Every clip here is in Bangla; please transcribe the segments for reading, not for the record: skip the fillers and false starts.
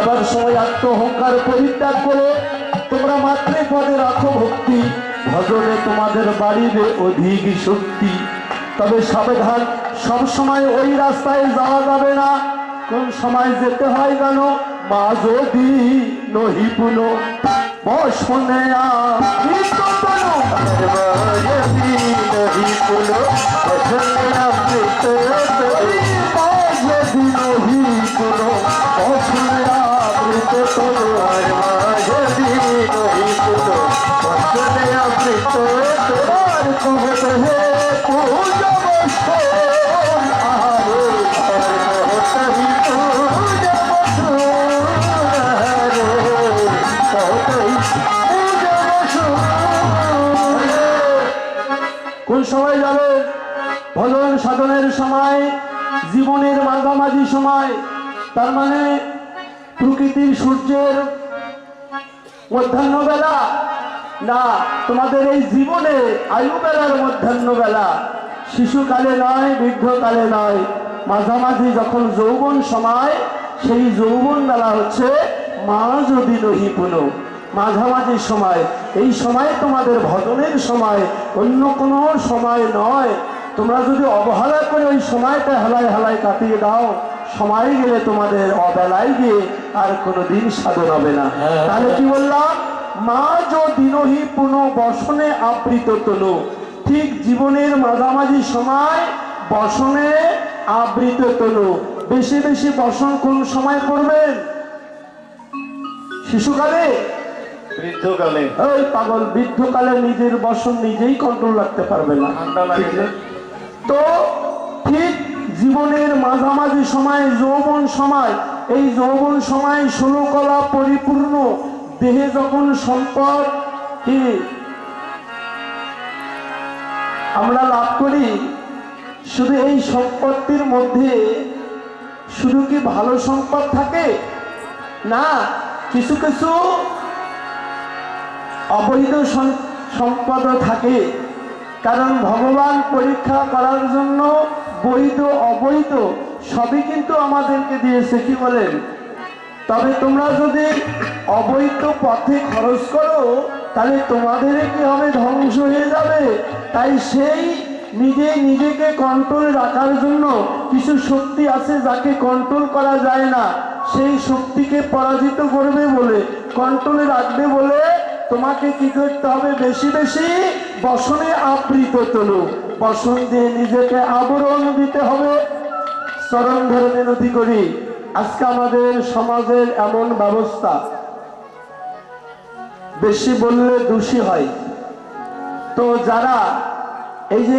যাবার সময় আত্মহংকার পরিত্যাগ করে তোমরা মাতৃপদে রাখো ভক্তি, ভজনে তোমাদের বাড়িবে অধিক শক্তি। তবে সাবধান, সব সময় ওই রাস্তায় যাওয়া যাবে না। কোন সময় যেতে হয় জানো? মা যদি নহি পুন বসনে কোন সময় যাবে? ভজন সাধনের সময়, জীবনের মাঝামাঝি সময়। তার মানে প্রকৃতির সূর্যের মধ্যাহ্ন বেলা না, তোমাদের এই জীবনে আয়ু বেলার মধ্যাহ্ন বেলা, শিশুকালে নয়, বৃদ্ধকালে নয়, মাঝামাঝি যখন যৌবন সময়, সেই যৌবন বেলা হচ্ছে মা যদি নহি পুনঃ, মাঝামাঝি সময়। এই সময় তোমাদের ভজনের সময়, অন্য কোনো সময় নয়। তোমরা যদি অবহেলা করে ওই সময়টা হেলায় হেলায় কাটিয়ে দাও, সময় গেলে তোমাদের অবেলায় গিয়ে আর কোনোদিন সাধন হবে না। তাহলে কি বললাম? মা যদি নহি পুনঃ বসনে আবৃত তনু। ঠিক জীবনের মাঝামাঝি সময় বসনে আবৃত তনু। বেশি বেশি বসন কোন সময় করবেন? শিশুকালে, বৃদ্ধকালে। ওই পাগল, বৃদ্ধকালে নিজের বসন নিজেই কন্ট্রোল রাখতে পারবে না, ঠান্ডা লাগে। তো ঠিক জীবনের মাঝামাঝি সময় যৌবন সময়, এই যৌবন সময় 16 কলা পরিপূর্ণ দেহে যখন সম্পদ কি আমরা লাভ করি, শুধু এই সম্পত্তির মধ্যে শুধু কি ভালো সম্পদ থাকে? না, কিছু কিছু অবৈধ সম্পদও থাকে। কারণ ভগবান পরীক্ষা করার জন্য বৈধ অবৈধ সবই কিন্তু আমাদেরকে দিয়েছে, কি বলেন? তবে তোমরা যদি অবৈধ পথে খরচ করো, তাহলে তোমাদের কি হবে? ধ্বংস হয়ে যাবে। তাই সেই নিজেকে কন্ট্রোল রাখার জন্য কিছু শক্তি আছে যাকে কন্ট্রোল করা যায় না। সেই শক্তিকে পরাজিত করবে বলে, কন্ট্রোলে রাখবে বলে তোমাকে কি করতে হবে? বেশি বেশি বসনে আবৃত তনু, বসন দিয়ে নিজেকে আবরণ দিতে হবে। চরণ ধরে মিনতি করি, আজকে আমাদের সমাজের এমন ব্যবস্থা, বেশি বললে দোষী হয়। তো যারা এই যে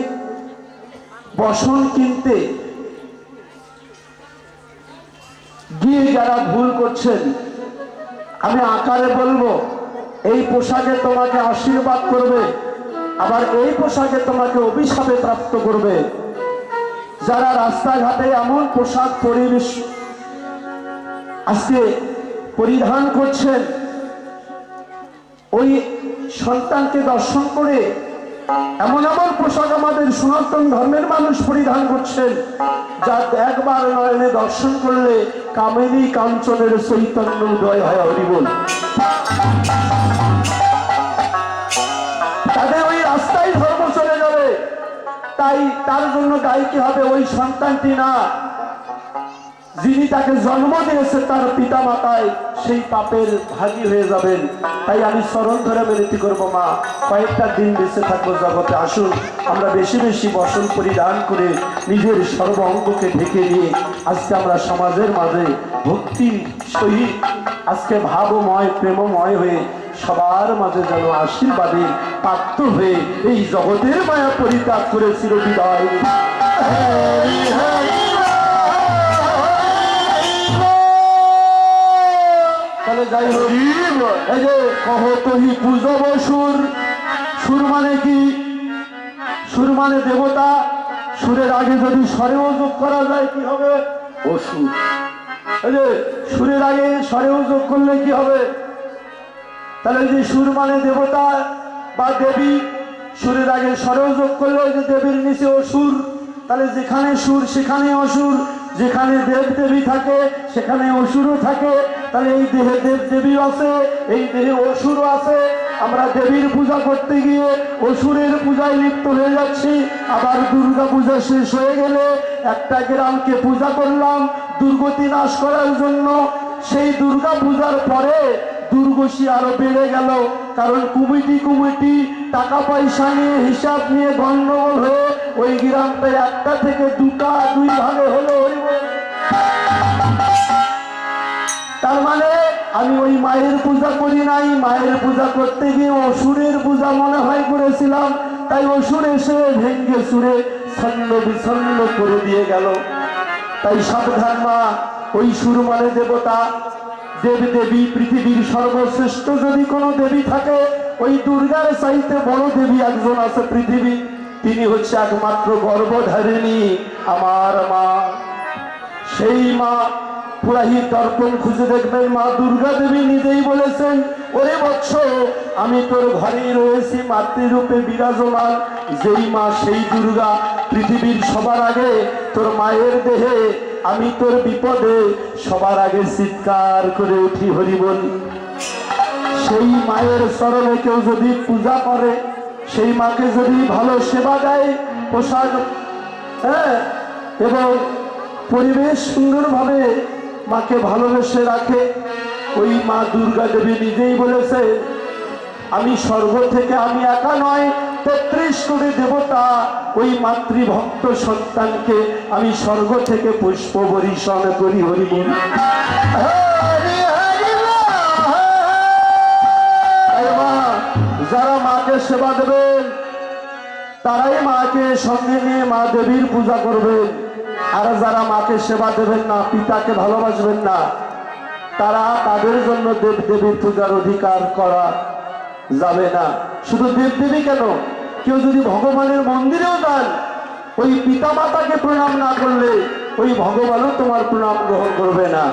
বসন কিনতে গিয়ে যারা ভুল করছেন, আমি আকারে বলবো, এই পোশাকে তোমাকে আশীর্বাদ করবে, আবার এই পোশাকে তোমাকে অভিশাপে প্রাপ্ত করবে। যারা রাস্তাঘাটে এমন পোশাক পরিবেশ আজকে পরিধান করছেন, ওই সন্তানকে দর্শন করে এমন এমন পোশাক আমাদের সনাতন ধর্মের মানুষ পরিধান করছেন, যা একবার নয়নে দর্শন করলে কামিনী কাঞ্চনের চৈতন্য উদয় হয়। হরিবল। তাদের ওই রাস্তায় ধর্ম চলে যাবে। তাই তার জন্য দায়ী কি হবে? ওই সন্তানটি না, যিনি তাকে জন্ম দিয়েছে, তার পিতা মাতায় সেই পাপের ভাগী হয়ে যাবেন। তাই আমি চরণ ধরে বিনতি করবো, মা কয়েকটা দিন বেঁচে থাকবো জগতে, আসুন আমরা বেশি বেশি বসন পরিধান করে নিজের সর্ব অঙ্গকে ঢেকে নিয়ে আজকে আমরা সমাজের মাঝে ভক্তি সহিত আজকে ভাবময় প্রেমময় হয়ে সবার মাঝে যেন আশীর্বাদের পাত্র হয়ে এই জগতের মায়া পরিত্যাগ করে চিরবিদায়। তাহলে যাই হোক, এই যে কহ তহি পূজব সুর, সুর মানে কি? সুর মানে দেবতা। সুরের আগে যদি স্বরেও যোগ করা যায় কি হবে? অসুর। এই যে সুরের আগে স্বরেও যোগ করলে কি হবে? তাহলে যে সুর মানে দেবতা বা দেবী, সুরের আগে স্বরেও যোগ করলে ওই যে দেবীর নিচে অসুর, তাহলে যেখানে সুর সেখানে অসুর, যেখানে দেব দেবী থাকে সেখানে অসুরও থাকে। তাহলে এই দেহে দেব দেবীও আছে, এই দেহে অসুরও আছে। আমরা দেবীর পূজা করতে গিয়ে অসুরের পূজায় লিপ্ত হয়ে যাচ্ছি। আবার দুর্গা পূজা শেষ হয়ে গেলে একটা গ্রামকে পূজা করলাম দুর্গতি নাশ করার জন্য। সেই দুর্গা পূজার পরে দুর্গসী আরো বেড়ে গেল, কারণ কমিটি টাকা পয়সা নিয়ে হিসাব নিয়ে গন্ডগোল হয়ে ওই গ্রামটা একটা থেকে দুই ভাগে হলো। তার মানে আমি ওই মায়ের পূজা করি নাই, মায়ের পূজা করতে গিয়ে অসুরের পূজা মনে হয় করেছিলাম। তাই অসুর এসে ভেঙ্গে সুরে ছন্ন বিছন্ন করে দিয়ে গেল। তাই সাবধান মা, ওই সুর মানে দেবতা, দেব দেবী, পৃথিবীর সর্বশ্রেষ্ঠ যদি কোনো দেবী থাকে ওই দুর্গার চাইতে বড় দেবী একজন আছে পৃথিবী। তিনি হচ্ছে একমাত্র গর্ভধারিণী আমার মা। সেই মা পুরাহিত দর্পণ খুঁজে দেখবেন, মা দুর্গা দেবী নিজেই বলেছেন, ওরে বৎস, আমি তোর ঘরেই রয়েছি মাতৃরূপে বিরাজমান। যেই মা সেই দুর্গা। পৃথিবীর সবার আগে তোর মায়ের দেহে আমি তোর বিপদে সবার আগে চিৎকার করে উঠি হরি বলি। সেই মায়ের চরণে কেউ যদি পূজা করে, সেই মাকে যদি ভালো সেবা দেয়, পোশাক এবং পরিবেশ সুন্দরভাবে মাকে ভালোবেসে রাখে, ওই মা দুর্গা দেবী নিজেই বলেছে, আমি স্বর্গ থেকে আমি একা নয় ৩৩ কোটি দেবতা ওই মাতৃভক্ত সন্তানকে আমি স্বর্গ থেকে পুষ্প বরিশন করি হরি বল। যারা মাকে সেবা দেবেন তারাই মাকে সঙ্গে নিয়ে মা দেবীর পূজা করবেন। আর যারা মাকে সেবা দেবেন না, পিতাকে ভালোবাসবেন না, তারা তাদের জন্য দেব দেবীর পূজার অধিকার করা যাবে না। শুধু দেব দেবী কেন, কেউ যদি ভগবানের মন্দিরেও যান, ওই পিতা মাতাকে প্রণাম না করলে ওই ভগবানও তোমার প্রণাম গ্রহণ করবে না।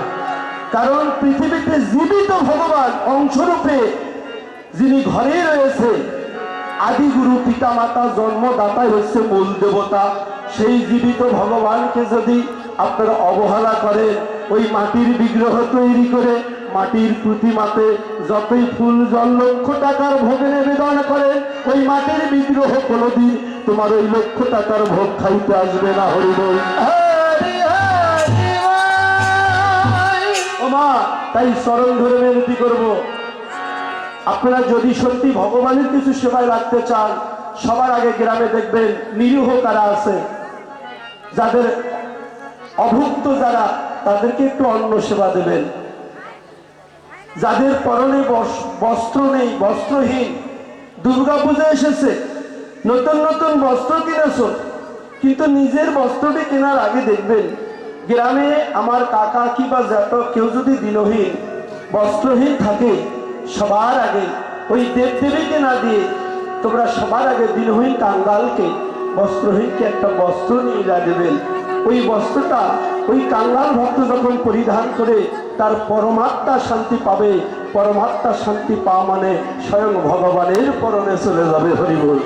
কারণ পৃথিবীতে জীবিত ভগবান অংশরূপে যিনি ঘরেই রয়েছে, আদিগুরু পিতা মাতা জন্মদাতাই হচ্ছে মূল দেবতা। সেই জীবিত ভগবানকে যদি আপনারা অবহেলা করেন, ওই মাটির বিগ্রহ তৈরি করে মাটির প্রতিমাতে যতই ফুল জল লক্ষ টাকার ভোগে নিবেদন করেন, ওই মাটির বিগ্রহ কোনোদিন তোমার ওই লক্ষ টাকার ভোগ খাইতে আসবে না। হরি বল। ও মা, তাই চরণ ধরে বিনতি করবো, আপনারা যদি সত্যি ভগবানের কিছু সেবায় রাখতে চান, সবার আগে গ্রামে দেখবেন নিরীহ কারা আছে, যাদের অভুক্ত যারা, তাদেরকে একটু অন্ন সেবা দেবেন। যাদের পরনে বস্ত্র নেই, বস্ত্রহীন, দুর্গাপূজা এসেছে, নতুন নতুন বস্ত্র কিনেছ, কিন্তু নিজের বস্ত্রটি কেনার আগে দেখবেন গ্রামে আমার কাকা কিংবা জ্যাঠা কেউ যদি দিনহীন বস্ত্রহীন থাকে, সবার আগে ওই দেবদেবীকে না দিয়ে তোমরা সবার আগে দিনহীন কাঙ্গালকে, বস্ত্রহীনকে একটা বস্ত্র নিয়ে দেবেন। ওই বস্ত্রটা ওই কাঙ্গাল ভক্ত যখন পরিধান করে তার পরমাত্মা শান্তি পাবে। পরমাত্মা শান্তি পাওয়া মানে স্বয়ং ভগবানের পরনে চলে যাবে। হরি বল।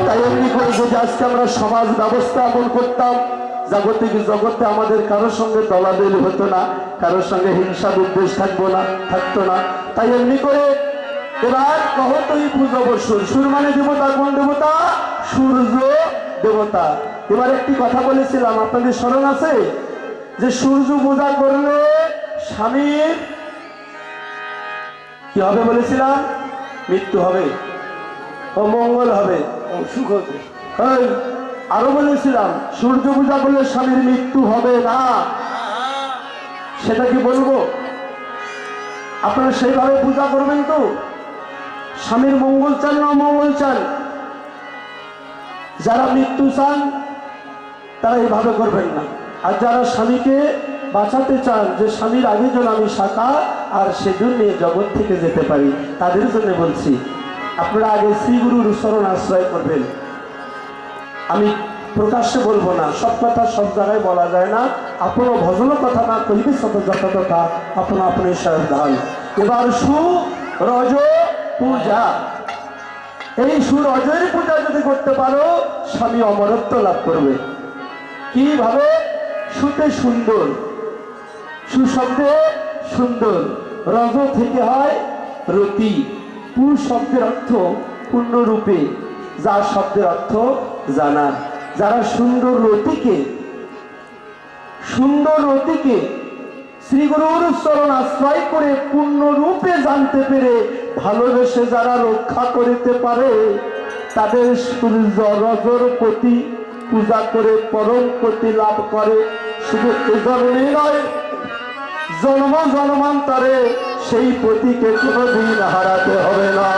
তাই এমনি করে যদি আজকে আমরা সমাজ ব্যবস্থা এমন করতাম, জাগতিক জগতে আমাদের কারোর সঙ্গে দলাদলি হতো না, কারোর সঙ্গে হিংসা বিদ্বেষ থাকতো না। তাই এমনি করে এবার কহতই পূজব সুর। সুর মানে দেবতা, কোন দেবতা? সূর্য দেবতা। এবার একটি কথা বলেছিলাম, আপনাদের স্মরণ আছে, যে সূর্য পূজা করলে স্বামীর কি হবে বলেছিলাম? মৃত্যু হবে, অমঙ্গল হবে, অসুখ হবে। আরো বলেছিলাম সূর্য পূজা করলে স্বামীর মৃত্যু হবে না। সেটা কি বলবো? আপনারা সেইভাবে পূজা করবেন তো? স্বামীর মঙ্গল চান না অমঙ্গল চান? যারা মৃত্যু চান তারা এইভাবে করবেন না। আর যারা স্বামীকে বাঁচাতে চান, যে স্বামীর আগে যেন আমি শাখা আর সেজন্য নিয়ে জগৎ থেকে যেতে পারি, তাদের জন্য বলছি আপনারা আগে শ্রী গুরুর চরণ আশ্রয় করবেন। আমি প্রকাশ্যে বলবো না, সব কথা সব জায়গায় বলা যায় না। আপনো ভজন কথা না কইবে শত যত কথা আপন আপনি সাবধান। এবার রজ পূজা, এই সূর্যের পূজা যদি করতে পারো স্বামী অমরত্ব লাভ করবে। কিভাবে? সুতে সুন্দর, সুশব্দে সুন্দর, রজ থেকে হয় রতি, পু শব্দের অর্থ পূর্ণরূপে, যার শব্দের অর্থ জানা। যারা সুন্দর রতিকে শ্রী গুরুর চরণ আশ্রয় করে পূর্ণরূপে জানতে পেরে ভালোবেসে যারা রক্ষা করিতে পারে, তাদের সূর্য রজর প্রতি পূজা করে পরম প্রতি লাভ করে। শুধু এ জন্মে নয়, জন্ম জন্মান্তরে সেই প্রতীকে কোনোদিন হারাতে হবে না।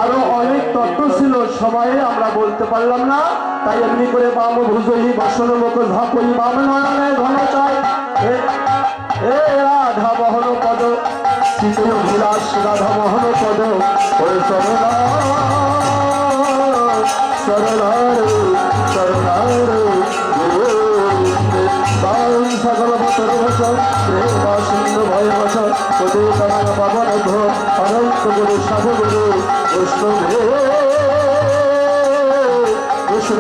আরো অনেক তত্ত্ব ছিল, সময়ে আমরা বলতে পারলাম না, তাই এমনি করে বাম ভুজই বসন মুখ ঝাপই বাম নয়নে ঘন চাই হে রাধা মোহন পদ শীতল বিলাস রাধা মোহন পদ ওই সকল বছর বছর প্রেমা সিন্ধু ভয় বছর ওদের তারা পাবন ঘোর অনন্ত গুরু সাধু গুরু কৃষ্ণ কৃষ্ণ